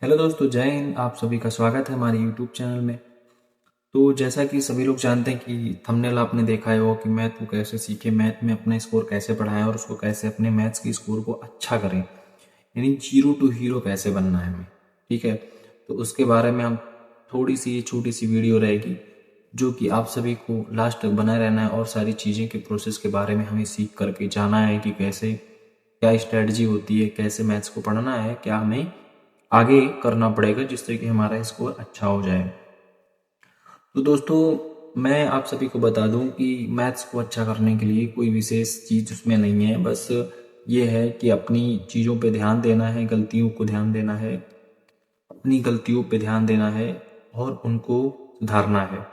Hello दोस्तों, जय हिंद। आप सभी का स्वागत है हमारे यूट्यूब चैनल में। तो जैसा कि सभी लोग जानते हैं कि थंबनेल आपने देखा है वो कि मैथ को कैसे सीखे, मैथ में अपना स्कोर कैसे बढ़ाएं और उसको कैसे अपने मैथ्स के स्कोर को अच्छा करें, यानी जीरो टू हीरो कैसे बनना है हमें। ठीक है, तो उसके बारे में हम थोड़ी सी ये छोटी सी वीडियो रहेगी जो कि आप सभी को लास्ट तक बनाए रहना है और सारी चीज़ें के प्रोसेस के बारे में हमें सीख करके जाना है कि कैसे क्या स्ट्रेटजी होती है, कैसे मैथ्स को पढ़ना है, क्या हमें आगे करना पड़ेगा जिससे कि हमारा स्कोर अच्छा हो जाए। तो दोस्तों, मैं आप सभी को बता दूं कि मैथ्स को अच्छा करने के लिए कोई विशेष चीज़ उसमें नहीं है। बस ये है कि अपनी चीज़ों पे ध्यान देना है, गलतियों को ध्यान देना है, अपनी गलतियों पे ध्यान देना है और उनको सुधारना है।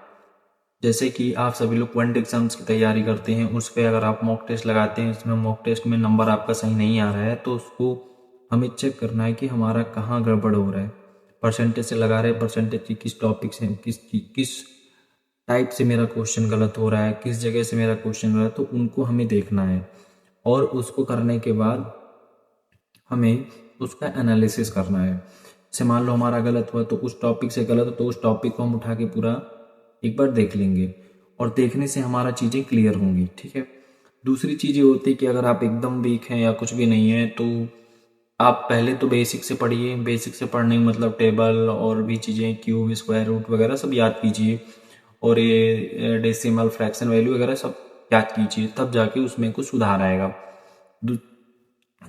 जैसे कि आप सभी लोग वन एग्जाम्स की तैयारी करते हैं, उस पर अगर आप मॉक टेस्ट लगाते हैं, उसमें मॉक टेस्ट में नंबर आपका सही नहीं आ रहा है तो उसको हमें चेक करना है कि हमारा कहाँ गड़बड़ हो रहा है। परसेंटेज से लगा रहे हैं, परसेंटेज की किस टॉपिक से किस टाइप से मेरा क्वेश्चन गलत हो रहा है, किस जगह से मेरा क्वेश्चन गलत, तो उनको हमें देखना है। और उसको करने के बाद हमें उसका एनालिसिस करना है। जैसे मान लो हमारा गलत हुआ तो उस टॉपिक से गलत हो तो उस टॉपिक को हम उठा के पूरा एक बार देख लेंगे और देखने से हमारा चीज़ें क्लियर होंगी। ठीक है, दूसरी चीज़ ये होती है कि अगर आप एकदम वीक हैं या कुछ भी नहीं है तो आप पहले तो बेसिक से पढ़िए। बेसिक से पढ़ने का मतलब टेबल और भी चीज़ें, क्यूब, स्क्वायर रूट वगैरह सब याद कीजिए और ये डेसिमल, फ्रैक्शन वैल्यू वगैरह सब याद कीजिए, तब जाके उसमें कुछ सुधार आएगा।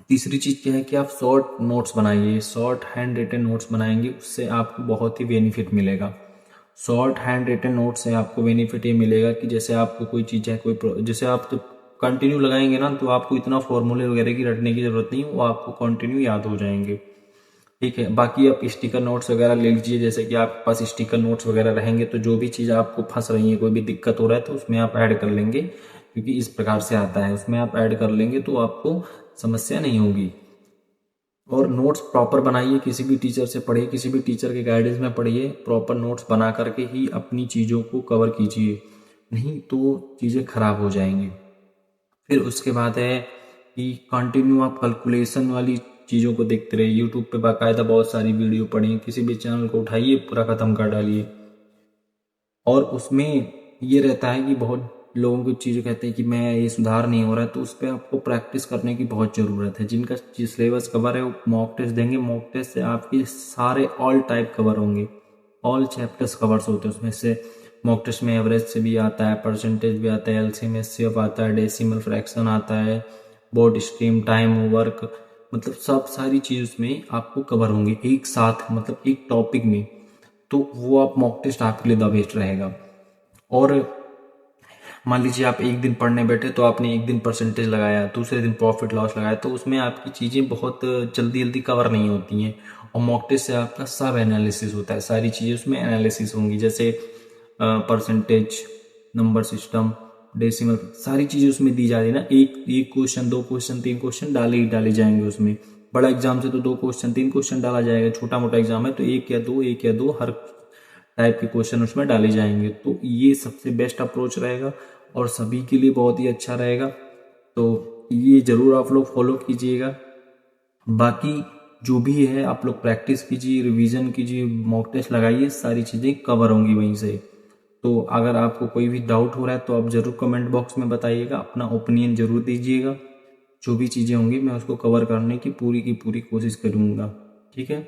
तीसरी चीज़ क्या है कि आप शॉर्ट नोट्स बनाइए। शॉर्ट हैंड रिटन नोट्स बनाएंगे, उससे आपको बहुत ही बेनिफिट मिलेगा। शॉर्ट हैंड रिटन नोट्स से आपको बेनिफिट ये मिलेगा कि जैसे आपको कोई चीज़ है, जैसे आप तो कंटिन्यू लगाएंगे ना तो आपको इतना फॉर्मूले वगैरह की रटने की ज़रूरत नहीं, वो आपको कंटिन्यू याद हो जाएंगे। ठीक है, बाकी आप स्टिकर नोट्स वगैरह ले लीजिए। जैसे कि आपके पास स्टिकर नोट्स वगैरह रहेंगे तो जो भी चीज़ आपको फंस रही है, कोई भी दिक्कत हो रहा है तो उसमें आप ऐड कर लेंगे, क्योंकि इस प्रकार से आता है, उसमें आप ऐड कर लेंगे तो आपको समस्या नहीं होगी। और नोट्स प्रॉपर बनाइए, किसी भी टीचर से पढ़िए, किसी भी टीचर के गाइडेंस में पढ़िए। प्रॉपर नोट्स बना करके ही अपनी चीज़ों को कवर कीजिए, नहीं तो चीज़ें खराब हो जाएंगी। फिर उसके बाद है कि कंटिन्यू आप कैलकुलेशन वाली चीज़ों को देखते रहिए। यूट्यूब पे बाकायदा बहुत सारी वीडियो पढ़िए, किसी भी चैनल को उठाइए, पूरा ख़त्म कर डालिए। और उसमें ये रहता है कि बहुत लोगों की चीज़ें कहते हैं कि मैं ये सुधार नहीं हो रहा है, तो उस पर आपको प्रैक्टिस करने की बहुत ज़रूरत है। जिनका सिलेबस कवर है वो मॉक टेस्ट देंगे, मॉक टेस्ट से आपके सारे ऑल टाइप कवर होंगे, ऑल चैप्टर्स कवर्स होते हैं उसमें से। मॉक टेस्ट में एवरेज से भी आता है, परसेंटेज भी आता है, एलसीएम एचसीएफ आता है, डेसिमल फ्रैक्शन आता है, बोर्ड स्ट्रीम, टाइम वर्क, मतलब सब सारी चीज़ उसमें आपको कवर होंगे एक साथ, मतलब एक टॉपिक में। तो वो आप मॉक टेस्ट आपके लिए द बेस्ट रहेगा। और मान लीजिए आप एक दिन पढ़ने बैठे तो आपने एक दिन परसेंटेज लगाया, दूसरे दिन प्रॉफिट लॉस लगाया, तो उसमें आपकी चीज़ें बहुत जल्दी जल्दी कवर नहीं होती हैं। और मॉक टेस्ट से आपका सब एनालिसिस होता है, सारी चीज़ें उसमें एनालिसिस होंगी। जैसे परसेंटेज, नंबर सिस्टम, डेसिमल, सारी चीज़ें उसमें दी जा रही है ना। एक एक क्वेश्चन, दो क्वेश्चन, तीन क्वेश्चन डाले ही डाले जाएंगे उसमें। बड़ा एग्जाम से तो दो क्वेश्चन, तीन क्वेश्चन डाला जाएगा। छोटा मोटा एग्जाम है तो एक या दो हर टाइप के क्वेश्चन उसमें डाले जाएंगे। तो ये सबसे बेस्ट अप्रोच रहेगा और सभी के लिए बहुत ही अच्छा रहेगा। तो ये ज़रूर आप लोग फॉलो कीजिएगा। बाकी जो भी है आप लोग प्रैक्टिस कीजिए, रिवीजन कीजिए, मॉक टेस्ट लगाइए, सारी चीज़ें कवर होंगी वहीं से। तो अगर आपको कोई भी डाउट हो रहा है तो आप ज़रूर कमेंट बॉक्स में बताइएगा, अपना ओपिनियन ज़रूर दीजिएगा। जो भी चीज़ें होंगी मैं उसको कवर करने की पूरी कोशिश करूँगा। ठीक है।